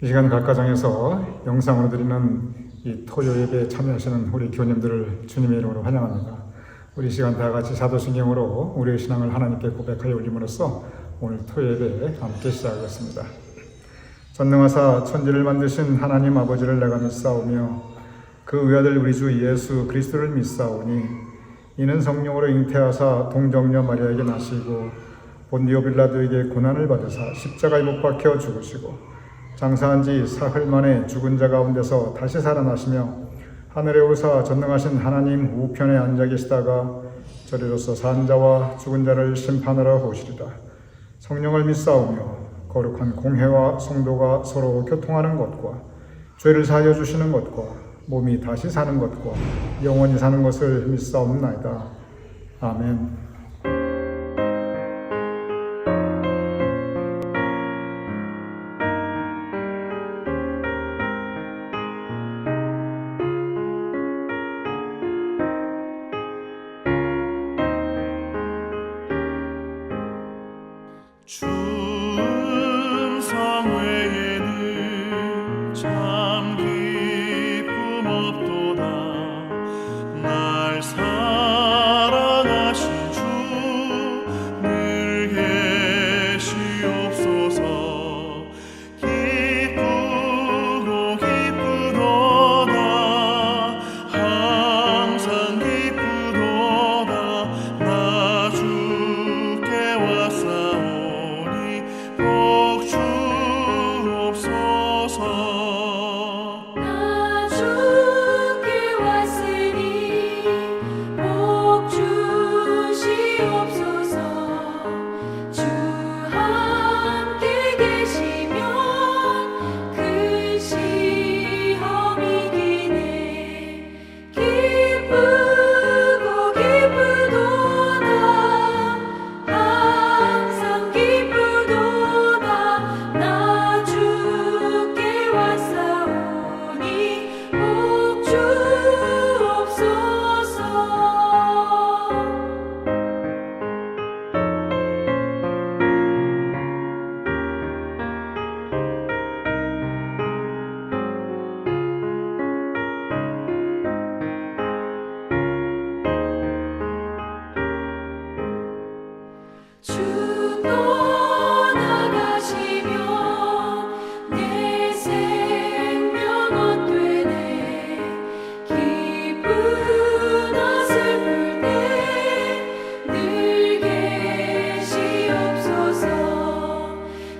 이 시간 각 가정에서 영상으로 드리는 이 토요 예배에 참여하시는 우리 교님들을 주님의 이름으로 환영합니다. 우리 시간 다 같이 사도신경으로 우리의 신앙을 하나님께 고백하여 올림으로써 오늘 토요 예배 함께 시작하겠습니다. 전능하사 천지를 만드신 하나님 아버지를 내가 믿사오며 그 외아들 우리 주 예수 그리스도를 믿사오니 이는 성령으로 잉태하사 동정녀 마리아에게 나시고 본디오 빌라도에게 고난을 받으사 십자가에 못 박혀 죽으시고 장사한 지 사흘 만에 죽은 자 가운데서 다시 살아나시며 하늘에 오르사 전능하신 하나님 우편에 앉아 계시다가 저리로서 산 자와 죽은 자를 심판하러 오시리라. 성령을 믿사오며 거룩한 공회와 성도가 서로 교통하는 것과 죄를 사하여 주시는 것과 몸이 다시 사는 것과 영원히 사는 것을 믿사옵나이다. 아멘. 충성 외에는 참 기쁨 없도다. 날 사랑하신 주 늘 계시옵소서. 기쁘고 기쁘도다. 항상 기쁘도다. 나 주께 왔사오니 복 주옵소서. 나 주께 왔으니 복 주시옵소서. 주 함께 계시면 큰 시험이 기네. 기쁘고 기쁘도다. 항상 기쁘도다. 나 주께 왔사오니 복 주옵소서. 주 떠나가시면 내 생명 헛되네. 기쁘나 슬플 때 늘 계시옵소서.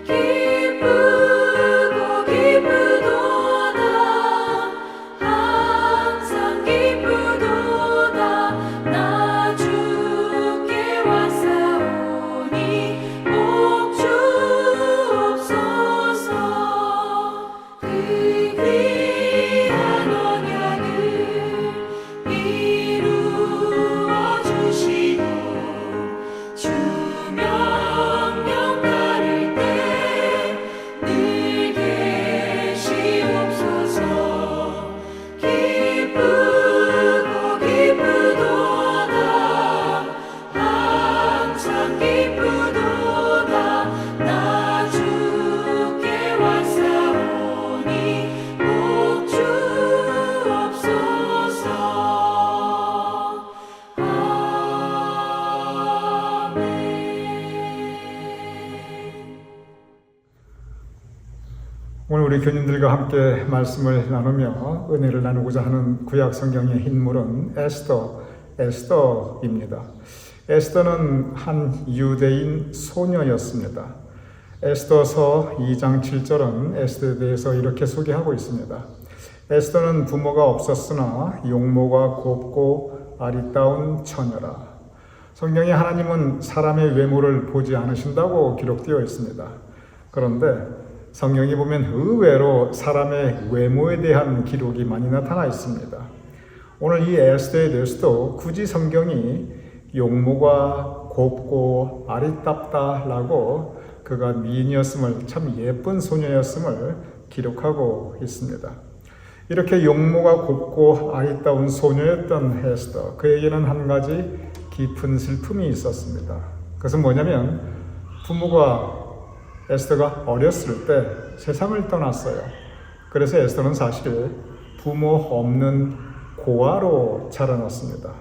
기쁘고 기쁘도다. 항상 기쁘도다. 나 주께 왔사오니 복 주옵소서. 그 귀한 언약을 이루어 주시고 주 명령 따를 때 늘 계시옵소서. 기쁘고 기쁘도다. 항상 기쁘도다. 나 주께 왔사오니 복 주옵소서. 아멘. 오늘 우리 교님들과 함께 말씀을 나누며 은혜를 나누고자 하는 구약 성경의 인물은 에스더입니다. 에스더는 한 유대인 소녀였습니다. 에스더서 2장 7절은 에스더에 대해서 이렇게 소개하고 있습니다. 에스더는 부모가 없었으나 용모가 곱고 아리따운 처녀라. 성경에 하나님은 사람의 외모를 보지 않으신다고 기록되어 있습니다. 그런데 성경이 보면 의외로 사람의 외모에 대한 기록이 많이 나타나 있습니다. 오늘 이 에스더에 대해서도 굳이 성경이 용모가 곱고 아리따다라고 그가 미인이었음을, 참 예쁜 소녀였음을 기록하고 있습니다. 이렇게 용모가 곱고 아리따운 소녀였던 에스더, 그에게는 한 가지 깊은 슬픔이 있었습니다. 그것은 뭐냐면 부모가 에스더가 어렸을 때 세상을 떠났어요. 그래서 에스더는 사실 부모 없는 고아로 자라났습니다.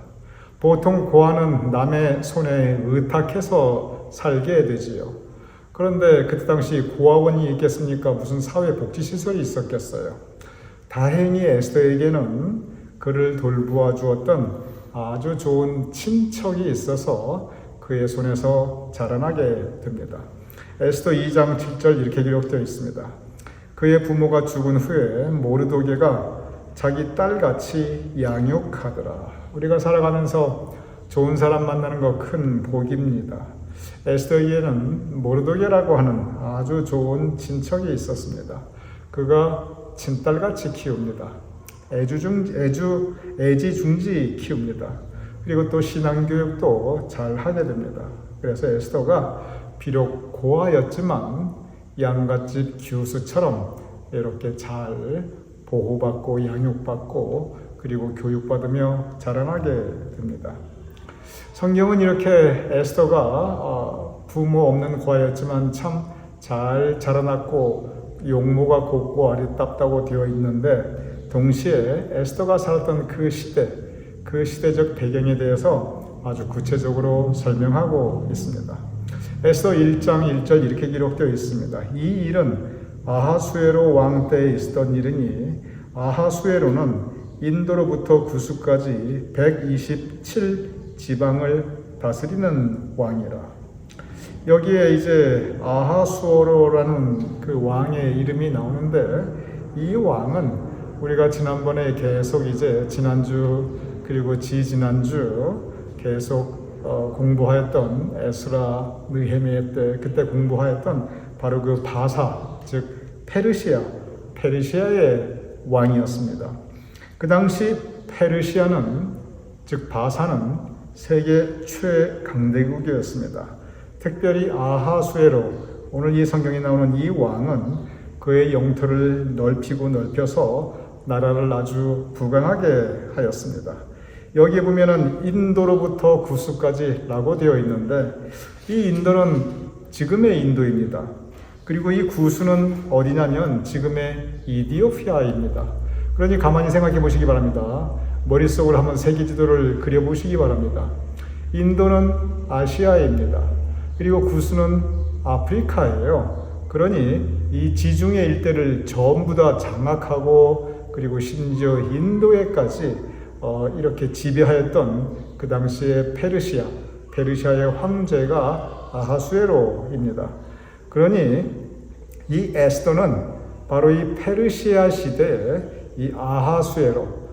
보통 고아는 남의 손에 의탁해서 살게 되지요. 그런데 그때 당시 고아원이 있겠습니까? 무슨 사회복지시설이 있었겠어요. 다행히 에스더에게는 그를 돌보아 주었던 아주 좋은 친척이 있어서 그의 손에서 자라나게 됩니다. 에스더 2장 7절 이렇게 기록되어 있습니다. 그의 부모가 죽은 후에 모르도게가 자기 딸같이 양육하더라. 우리가 살아가면서 좋은 사람 만나는 거 큰 복입니다. 에스더에게는 모르도게라고 하는 아주 좋은 친척이 있었습니다. 그가 친딸같이 키웁니다. 애지중지 키웁니다. 그리고 또 신앙교육도 잘 하게 됩니다. 그래서 에스더가 비록 고아였지만 양갓집 교수처럼 이렇게 잘 보호받고 양육받고 그리고 교육받으며 자라나게 됩니다. 성경은 이렇게 에스더가 부모 없는 고아였지만 참 잘 자라났고 용모가 곱고 아리따다고 되어 있는데 동시에 에스더가 살았던 그 시대, 그 시대적 배경에 대해서 아주 구체적으로 설명하고 있습니다. 에스더 1장 1절 이렇게 기록되어 있습니다. 이 일은 아하수에로 왕 때에 있었던 일이니 아하수에로는 인도로부터 구수까지 127지방을 다스리는 왕이라. 여기에 이제 아하수에로라는 그 왕의 이름이 나오는데 이 왕은 우리가 지난번에 계속 이제 지난주 그리고 지지난주 계속 공부하였던 에스라 느헤미야 때 그때 공부하였던 바로 그 바사 즉 페르시아의 왕이었습니다. 그 당시 페르시아는 즉 바사는 세계 최강대국이었습니다. 특별히 아하수에로 오늘 이 성경에 나오는 이 왕은 그의 영토를 넓혀서 나라를 아주 부강하게 하였습니다. 여기에 보면은 인도로부터 구수까지라고 되어 있는데 이 인도는 지금의 인도입니다. 그리고 이 구수는 어디냐면 지금의 이디오피아입니다. 그러니 가만히 생각해 보시기 바랍니다. 머릿속으로 한번 세계 지도를 그려보시기 바랍니다. 인도는 아시아입니다. 그리고 구수는 아프리카예요. 그러니 이 지중해 일대를 전부 다 장악하고 그리고 심지어 인도에까지 이렇게 지배하였던 그 당시의 페르시아의 황제가 아하수에로입니다. 그러니 이 에스더는 바로 이 페르시아 시대에 이 아하수에로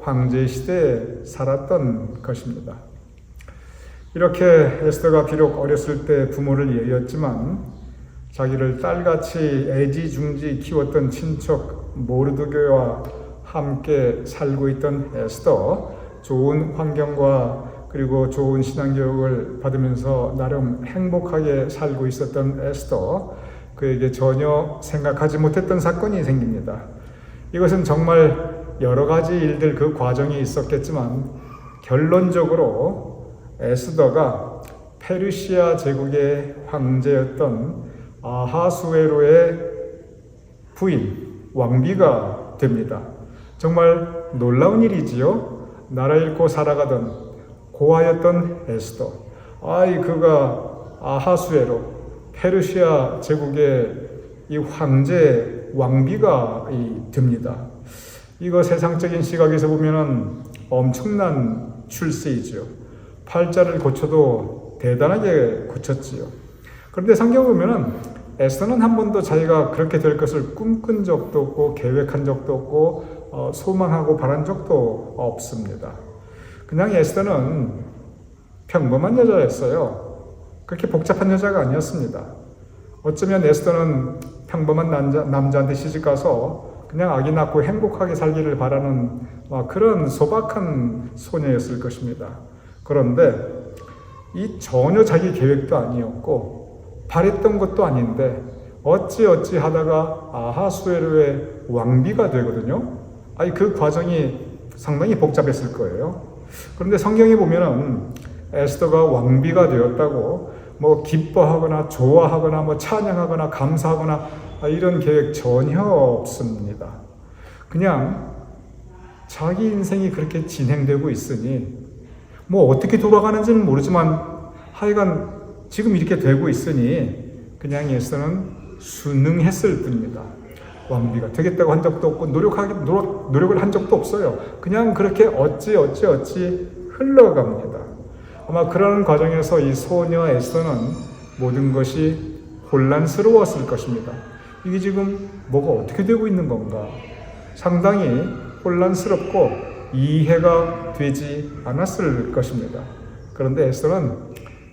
황제 시대에 살았던 것입니다. 이렇게 에스더가 비록 어렸을 때 부모를 잃었지만 자기를 딸같이 애지중지 키웠던 친척 모르드게와 함께 살고 있던 에스더, 좋은 환경과 그리고 좋은 신앙교육을 받으면서 나름 행복하게 살고 있었던 에스더, 그에게 전혀 생각하지 못했던 사건이 생깁니다. 이것은 정말 여러 가지 일들 그 과정이 있었겠지만 결론적으로 에스더가 페르시아 제국의 황제였던 아하수에로의 부인, 왕비가 됩니다. 정말 놀라운 일이지요. 나라 잃고 살아가던 고아였던 에스더, 그가 아하수에로 페르시아 제국의 이 황제 왕비가 됩니다. 이거 세상적인 시각에서 보면은 엄청난 출세이지요. 팔자를 고쳐도 대단하게 고쳤지요. 그런데 성경 보면은 에스더는 한 번도 자기가 그렇게 될 것을 꿈꾼 적도 없고 계획한 적도 없고 소망하고 바란 적도 없습니다. 그냥 에스더는 평범한 여자였어요. 그렇게 복잡한 여자가 아니었습니다. 어쩌면 에스더는 평범한 남자한테 시집가서 그냥 아기 낳고 행복하게 살기를 바라는 그런 소박한 소녀였을 것입니다. 그런데 이 전혀 자기 계획도 아니었고 바랬던 것도 아닌데 어찌 하다가 아하수에로의 왕비가 되거든요. 그 과정이 상당히 복잡했을 거예요. 그런데 성경에 보면은 에스더가 왕비가 되었다고 뭐 기뻐하거나 좋아하거나 뭐 찬양하거나 감사하거나 이런 계획 전혀 없습니다. 그냥 자기 인생이 그렇게 진행되고 있으니 뭐 어떻게 돌아가는지는 모르지만 하여간 지금 이렇게 되고 있으니 그냥 에스더는 순응했을 뿐입니다. 왕비가 되겠다고 한 적도 없고 노력을 한 적도 없어요. 그냥 그렇게 어찌 흘러갑니다. 아마 그런 과정에서 이 소녀 에스더는 모든 것이 혼란스러웠을 것입니다. 이게 지금 뭐가 어떻게 되고 있는 건가? 상당히 혼란스럽고 이해가 되지 않았을 것입니다. 그런데 에스더는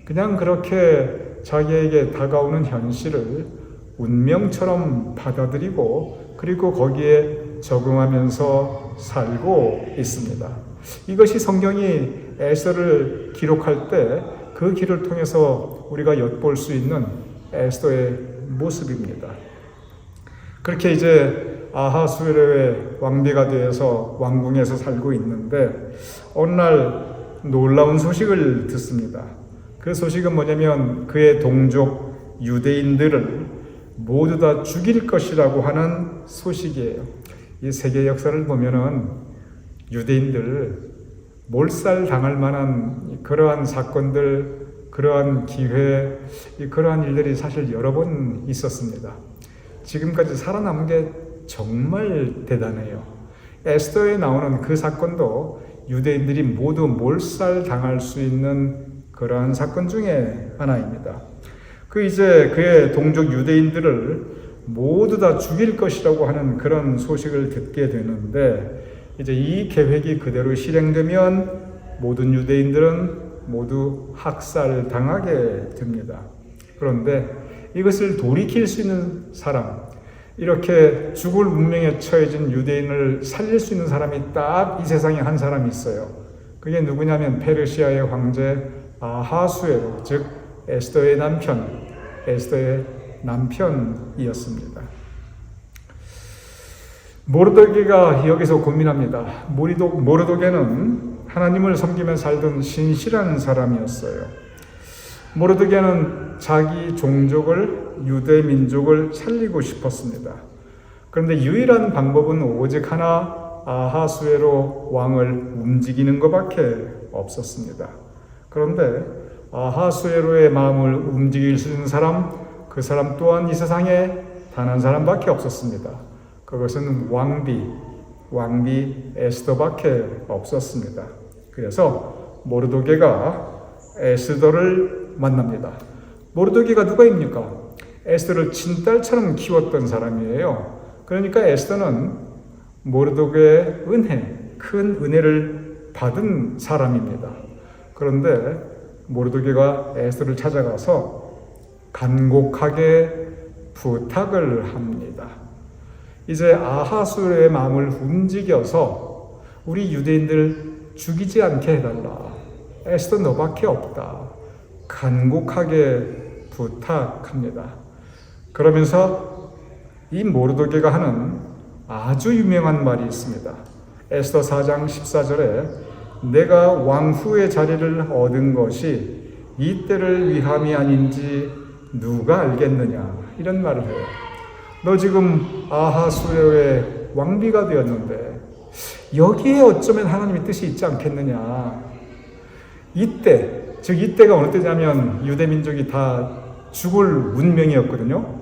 그냥 그렇게 자기에게 다가오는 현실을 운명처럼 받아들이고 그리고 거기에 적응하면서 살고 있습니다. 이것이 성경이 에스더를 기록할 때 그 길을 통해서 우리가 엿볼 수 있는 에스더의 모습입니다. 그렇게 이제 아하수에로의 왕비가 되어서 왕궁에서 살고 있는데 어느 날 놀라운 소식을 듣습니다. 그 소식은 뭐냐면 그의 동족 유대인들을 모두 다 죽일 것이라고 하는 소식이에요. 이 세계 역사를 보면은 유대인들 몰살 당할 만한 그러한 사건들, 그러한 기회, 그러한 일들이 사실 여러 번 있었습니다. 지금까지 살아남은 게 정말 대단해요. 에스더에 나오는 그 사건도 유대인들이 모두 몰살 당할 수 있는 그러한 사건 중에 하나입니다. 그의 동족 유대인들을 모두 다 죽일 것이라고 하는 그런 소식을 듣게 되는데 이제 이 계획이 그대로 실행되면 모든 유대인들은 모두 학살당하게 됩니다. 그런데 이것을 돌이킬 수 있는 사람, 이렇게 죽을 운명에 처해진 유대인을 살릴 수 있는 사람이 딱 이 세상에 한 사람이 있어요. 그게 누구냐면 페르시아의 황제 아하수에로, 즉 에스더의 남편이었습니다. 모르드게가 여기서 고민합니다. 모르드게는 하나님을 섬기며 살던 신실한 사람이었어요. 모르드게는 자기 종족을, 유대 민족을 살리고 싶었습니다. 그런데 유일한 방법은 오직 하나, 아하수에로 왕을 움직이는 것밖에 없었습니다. 그런데 아하수에로의 마음을 움직일 수 있는 사람, 그 사람 또한 이 세상에 단 한 사람밖에 없었습니다. 그것은 왕비 에스더밖에 없었습니다. 그래서 모르드게가 에스더를 만납니다. 모르드게가 누가입니까? 에스더를 친딸처럼 키웠던 사람이에요. 그러니까 에스더는 모르드게의 큰 은혜를 받은 사람입니다. 그런데 모르드게가 에스더를 찾아가서 간곡하게 부탁을 합니다. 이제 아하수의 마음을 움직여서 우리 유대인들 죽이지 않게 해달라. 에스더 너밖에 없다. 간곡하게 부탁합니다. 그러면서 이 모르드게가 하는 아주 유명한 말이 있습니다. 에스더 4장 14절에 내가 왕후의 자리를 얻은 것이 이 때를 위함이 아닌지 누가 알겠느냐, 이런 말을 해요. 너 지금 아하수에로의 왕비가 되었는데 여기에 어쩌면 하나님의 뜻이 있지 않겠느냐. 이때, 즉 이때가 어느 때냐면 유대 민족이 다 죽을 운명이었거든요.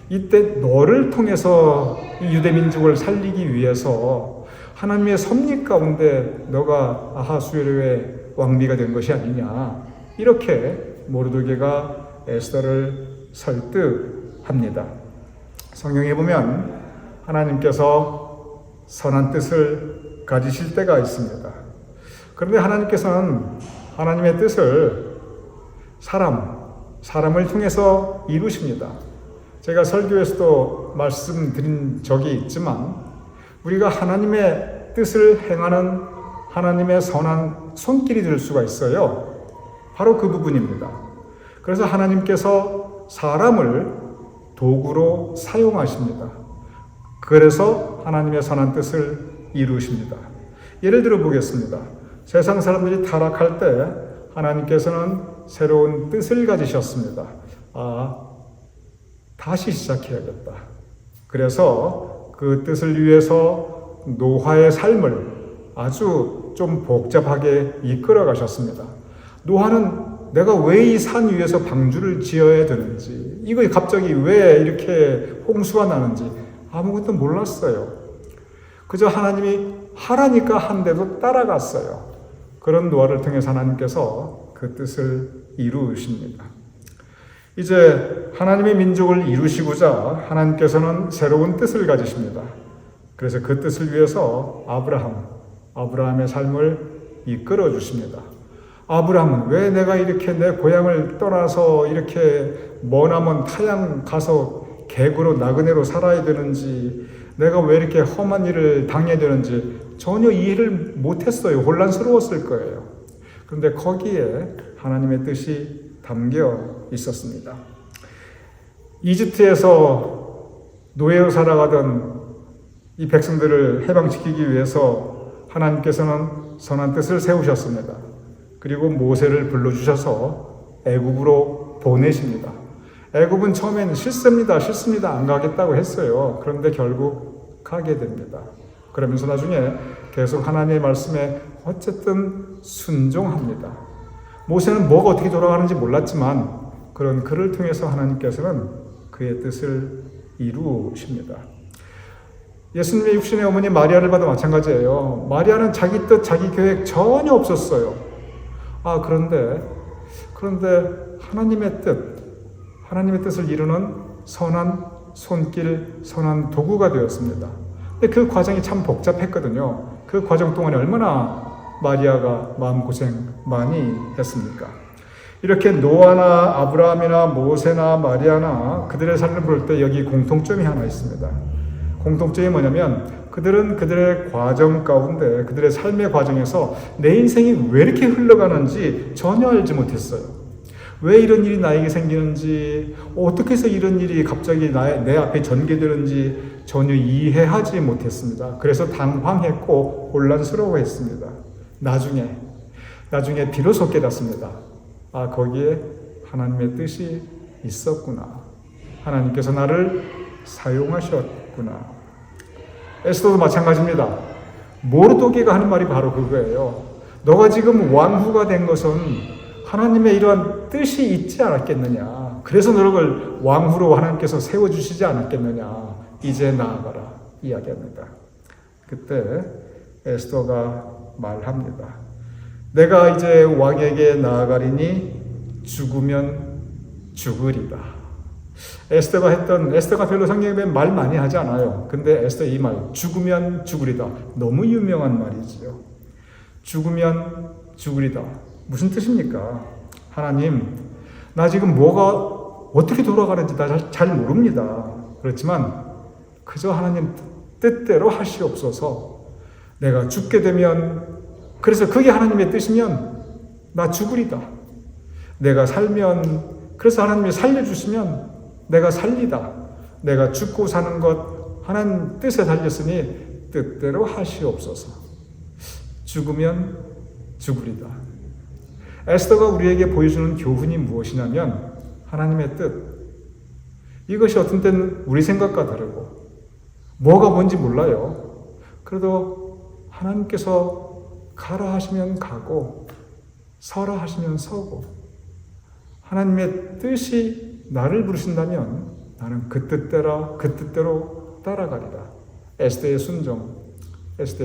이때 너를 통해서 이 유대 민족을 살리기 위해서 하나님의 섭리 가운데 너가 아하수에로의 왕비가 된 것이 아니냐. 이렇게 모르드게가 에스더를 설득합니다. 성경에 보면 하나님께서 선한 뜻을 가지실 때가 있습니다. 그런데 하나님께서는 하나님의 뜻을 사람을 통해서 이루십니다. 제가 설교에서도 말씀드린 적이 있지만 우리가 하나님의 뜻을 행하는 하나님의 선한 손길이 될 수가 있어요. 바로 그 부분입니다. 그래서 하나님께서 사람을 도구로 사용하십니다. 그래서 하나님의 선한 뜻을 이루십니다. 예를 들어 보겠습니다. 세상 사람들이 타락할 때 하나님께서는 새로운 뜻을 가지셨습니다. 다시 시작해야겠다. 그래서 그 뜻을 위해서 노아의 삶을 아주 좀 복잡하게 이끌어 가셨습니다. 노아는 내가 왜 이 산 위에서 방주를 지어야 되는지, 이거 갑자기 왜 이렇게 홍수가 나는지 아무것도 몰랐어요. 그저 하나님이 하라니까 한데도 따라갔어요. 그런 노아를 통해서 하나님께서 그 뜻을 이루십니다. 이제 하나님의 민족을 이루시고자 하나님께서는 새로운 뜻을 가지십니다. 그래서 그 뜻을 위해서 아브라함의 삶을 이끌어 주십니다. 아브라함은 왜 내가 이렇게 내 고향을 떠나서 이렇게 머나먼 타양 가서 객으로 나그네로 살아야 되는지, 내가 왜 이렇게 험한 일을 당해야 되는지 전혀 이해를 못했어요. 혼란스러웠을 거예요. 그런데 거기에 하나님의 뜻이 담겨 있었습니다. 이집트에서 노예로 살아가던 이 백성들을 해방시키기 위해서 하나님께서는 선한 뜻을 세우셨습니다. 그리고 모세를 불러주셔서 애굽으로 보내십니다. 애굽은 처음엔 싫습니다 안 가겠다고 했어요. 그런데 결국 가게 됩니다. 그러면서 나중에 계속 하나님의 말씀에 어쨌든 순종합니다. 모세는 뭐가 어떻게 돌아가는지 몰랐지만 그런 그를 통해서 하나님께서는 그의 뜻을 이루십니다. 예수님의 육신의 어머니 마리아를 봐도 마찬가지예요. 마리아는 자기 뜻, 자기 계획 전혀 없었어요. 그런데 하나님의 뜻을 이루는 선한 손길, 선한 도구가 되었습니다. 근데 그 과정이 참 복잡했거든요. 그 과정 동안에 얼마나 마리아가 마음고생 많이 했습니까? 이렇게 노아나 아브라함이나 모세나 마리아나 그들의 삶을 볼 때 여기 공통점이 하나 있습니다. 공통점이 뭐냐면 그들은 그들의 과정 가운데, 그들의 삶의 과정에서 내 인생이 왜 이렇게 흘러가는지 전혀 알지 못했어요. 왜 이런 일이 나에게 생기는지, 어떻게 해서 이런 일이 갑자기 내 앞에 전개되는지 전혀 이해하지 못했습니다. 그래서 당황했고 혼란스러워했습니다. 나중에 비로소 깨닫습니다. 거기에 하나님의 뜻이 있었구나. 하나님께서 나를 사용하셨구나. 에스더도 마찬가지입니다. 모르도게가 하는 말이 바로 그거예요. 너가 지금 왕후가 된 것은 하나님의 이러한 뜻이 있지 않았겠느냐. 그래서 너를 왕후로 하나님께서 세워주시지 않았겠느냐. 이제 나아가라 이야기합니다. 그때 에스더가 말합니다. 내가 이제 왕에게 나아가리니 죽으면 죽으리라. 에스더가 별로 성경에 말 많이 하지 않아요. 근데 에스더의 이 말, 죽으면 죽으리다. 너무 유명한 말이지요. 죽으면 죽으리다. 무슨 뜻입니까? 하나님, 나 지금 뭐가 어떻게 돌아가는지 나 잘 모릅니다. 그렇지만 그저 하나님 뜻대로 하시옵소서. 내가 죽게 되면, 그래서 그게 하나님의 뜻이면 나 죽으리다. 내가 살면, 그래서 하나님이 살려주시면 내가 살리다. 내가 죽고 사는 것 하나님 뜻에 달렸으니 뜻대로 하시옵소서. 죽으면 죽으리다. 에스더가 우리에게 보여주는 교훈이 무엇이냐면 하나님의 뜻. 이것이 어떤 때는 우리 생각과 다르고 뭐가 뭔지 몰라요. 그래도 하나님께서 가라 하시면 가고 서라 하시면 서고 하나님의 뜻이 나를 부르신다면 나는 그 뜻대로 따라가리라. 에스더의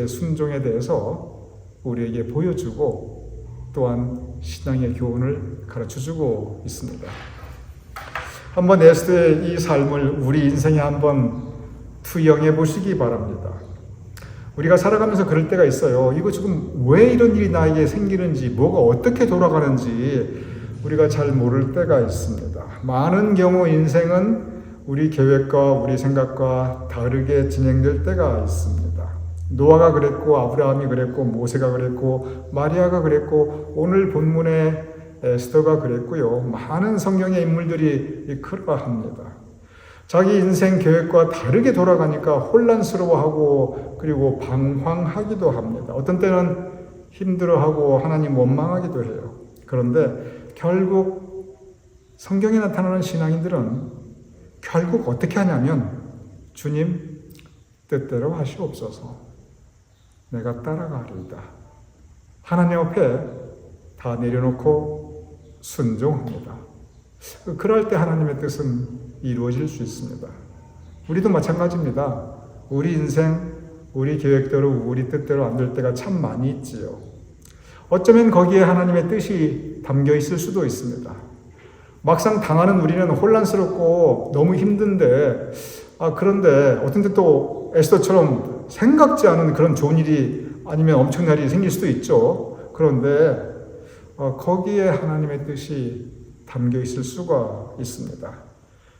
순종에 대해서 우리에게 보여주고 또한 신앙의 교훈을 가르쳐주고 있습니다. 한번 에스더의 이 삶을 우리 인생에 한번 투영해 보시기 바랍니다. 우리가 살아가면서 그럴 때가 있어요. 이거 지금 왜 이런 일이 나에게 생기는지, 뭐가 어떻게 돌아가는지 우리가 잘 모를 때가 있습니다. 많은 경우 인생은 우리 계획과 우리 생각과 다르게 진행될 때가 있습니다. 노아가 그랬고, 아브라함이 그랬고, 모세가 그랬고, 마리아가 그랬고, 오늘 본문의 에스더가 그랬고요. 많은 성경의 인물들이 그러합니다. 자기 인생 계획과 다르게 돌아가니까 혼란스러워하고 그리고 방황하기도 합니다. 어떤 때는 힘들어하고 하나님 원망하기도 해요. 그런데 결국 성경에 나타나는 신앙인들은 결국 어떻게 하냐면 주님 뜻대로 하시옵소서. 내가 따라가리이다. 하나님 앞에 다 내려놓고 순종합니다. 그럴 때 하나님의 뜻은 이루어질 수 있습니다. 우리도 마찬가지입니다. 우리 인생, 우리 계획대로, 우리 뜻대로 안 될 때가 참 많이 있지요. 어쩌면 거기에 하나님의 뜻이 담겨 있을 수도 있습니다. 막상 당하는 우리는 혼란스럽고 너무 힘든데, 그런데 어떤 때 또 에스더처럼 생각지 않은 그런 좋은 일이 아니면 엄청난 일이 생길 수도 있죠. 그런데 거기에 하나님의 뜻이 담겨 있을 수가 있습니다.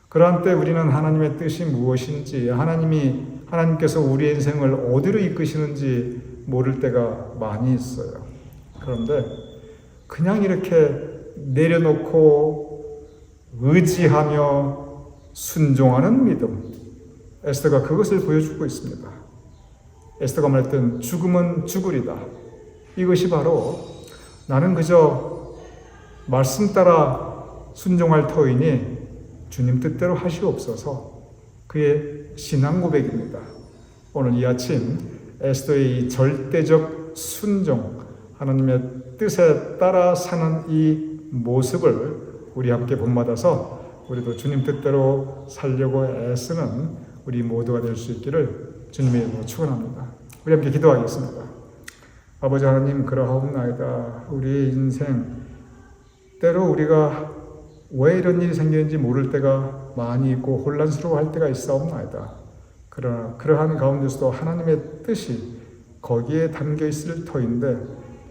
그러한 때 우리는 하나님의 뜻이 무엇인지, 하나님께서 우리의 인생을 어디로 이끄시는지 모를 때가 많이 있어요. 그런데 그냥 이렇게 내려놓고 의지하며 순종하는 믿음, 에스더가 그것을 보여주고 있습니다. 에스더가 말했던 죽음은 죽으리다. 이것이 바로 나는 그저 말씀 따라 순종할 터이니 주님 뜻대로 하시옵소서. 그의 신앙 고백입니다. 오늘 이 아침 에스더의 이 절대적 순종, 하나님의 뜻에 따라 사는 이 모습을 우리 함께 본받아서 우리도 주님 뜻대로 살려고 애쓰는 우리 모두가 될 수 있기를 주님의 이름으로 축원합니다. 우리 함께 기도하겠습니다. 아버지 하나님, 그러하옵나이다. 우리의 인생 때로 우리가 왜 이런 일이 생기는지 모를 때가 많이 있고 혼란스러워할 때가 있사옵나이다. 그러나 그러한 가운데서도 하나님의 뜻이 거기에 담겨 있을 터인데,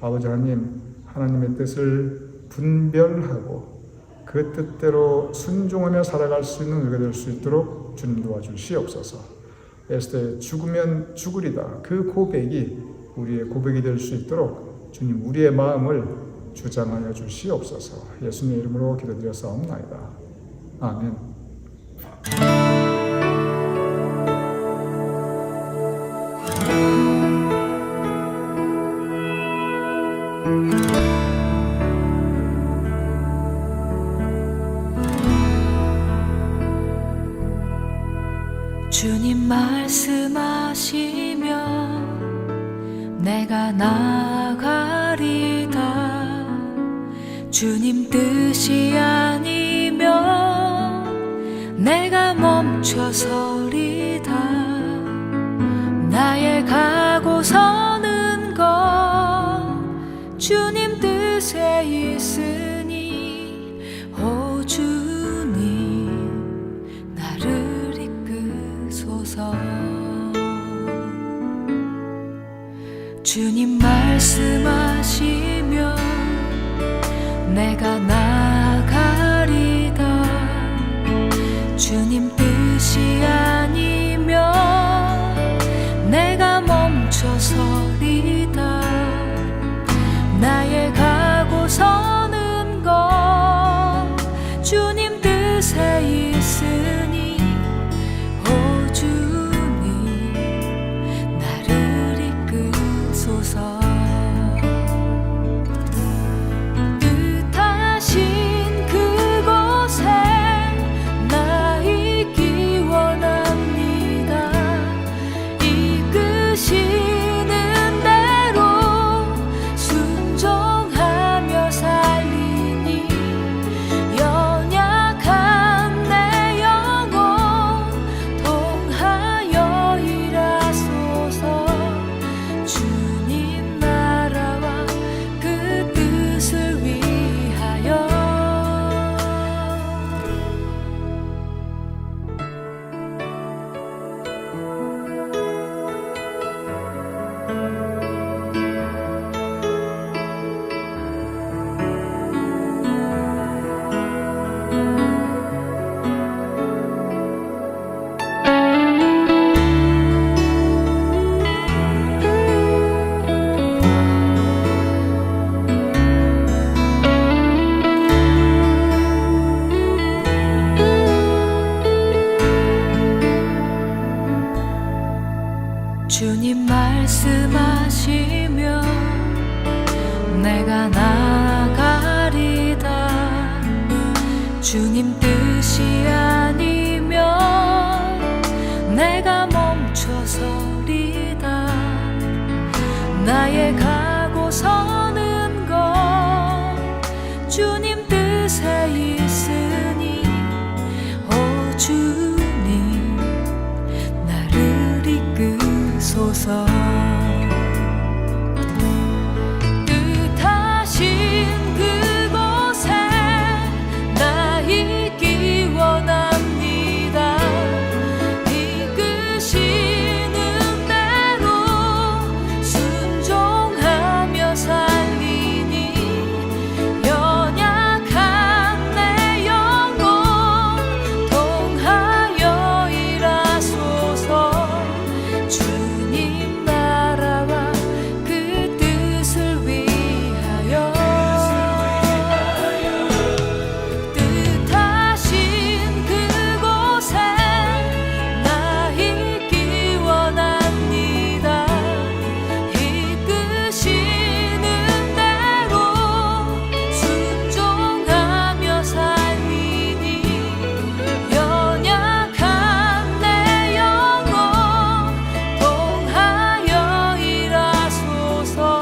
아버지 하나님, 하나님의 뜻을 분별하고 그 뜻대로 순종하며 살아갈 수 있는 우리가 될 수 있도록 주님 도와주시옵소서. 에스더의 죽으면 죽으리다. 그 고백이 우리의 고백이 될 수 있도록 주님 우리의 마음을 주장하여 주시옵소서. 예수님의 이름으로 기도드렸사옵나이다. 아멘. 주님 말씀하시면 내가 나가리다. 주님 뜻이 아니면 내가 멈춰서리다. 나의 가고 서는 것 주님 뜻에 있으니, 오 주님 나를 주님 말씀하시면 내가 나가리다. 주님 뜻이 아니면 내가 멈춰서리다. 나의 가고 서는 것 주님 뜻에 있으니, 오 주님 나를 이끄소서. 뜻하신 그곳에 나 있기 원합니다. 이끄시는 대로 순종하며 살리니, 연약한 내 영혼 통하여 일하소서. 주님 나라와 그 뜻을 위하여. 주님 말씀하시면 내가 나가리다. 주님 뜻이 아니면 내가 멈춰서리다. 나의 가고 서는 것 주님 뜻에 있으니 오 주님 나를 이끄소서. 뜻하신 그곳에 나 있기 원합니다. 이끄시는 대로 순종하며 살리니 연약한 내 영혼 통하여 일하소서. 주님 나라와 그 뜻을 위하여 뜻하신 그곳에 나 있기 원합니다. 이끄시는 대로 순종하며 살리니 연약한 내 영혼 통하여 일하소서.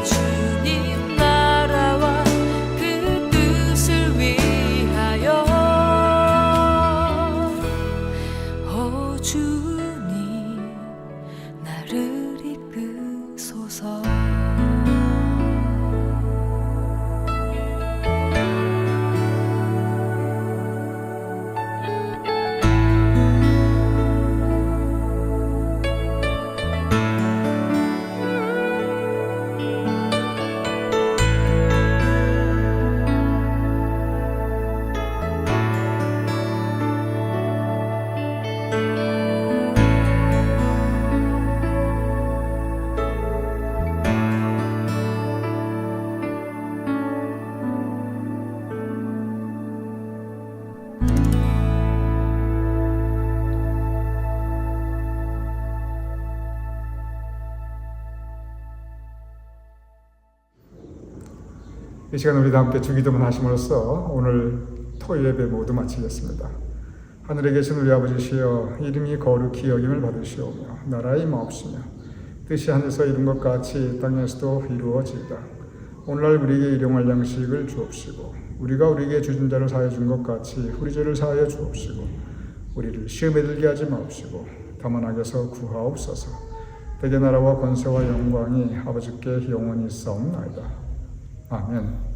주님 나라와 그 뜻을 위하여 오 주님 나를 이끄소서. 이 시간 우리 다 함께 주기도문 하심으로써 오늘 토요 예배 모두 마치겠습니다. 하늘에 계신 우리 아버지시여, 이름이 거룩히 여김을 받으시오며 나라의 마옵시며 뜻이 하늘에서 이룬 것 같이 땅에서도 이루어지이다. 오늘날 우리에게 일용할 양식을 주옵시고 우리가 우리에게 주진 자를 사하여 준 것 같이 우리 죄를 사하여 주옵시고 우리를 시험에 들게 하지 마옵시고 다만 악에서 구하옵소서. 대개 나라와 권세와 영광이 아버지께 영원히 있사옵나이다. 아멘.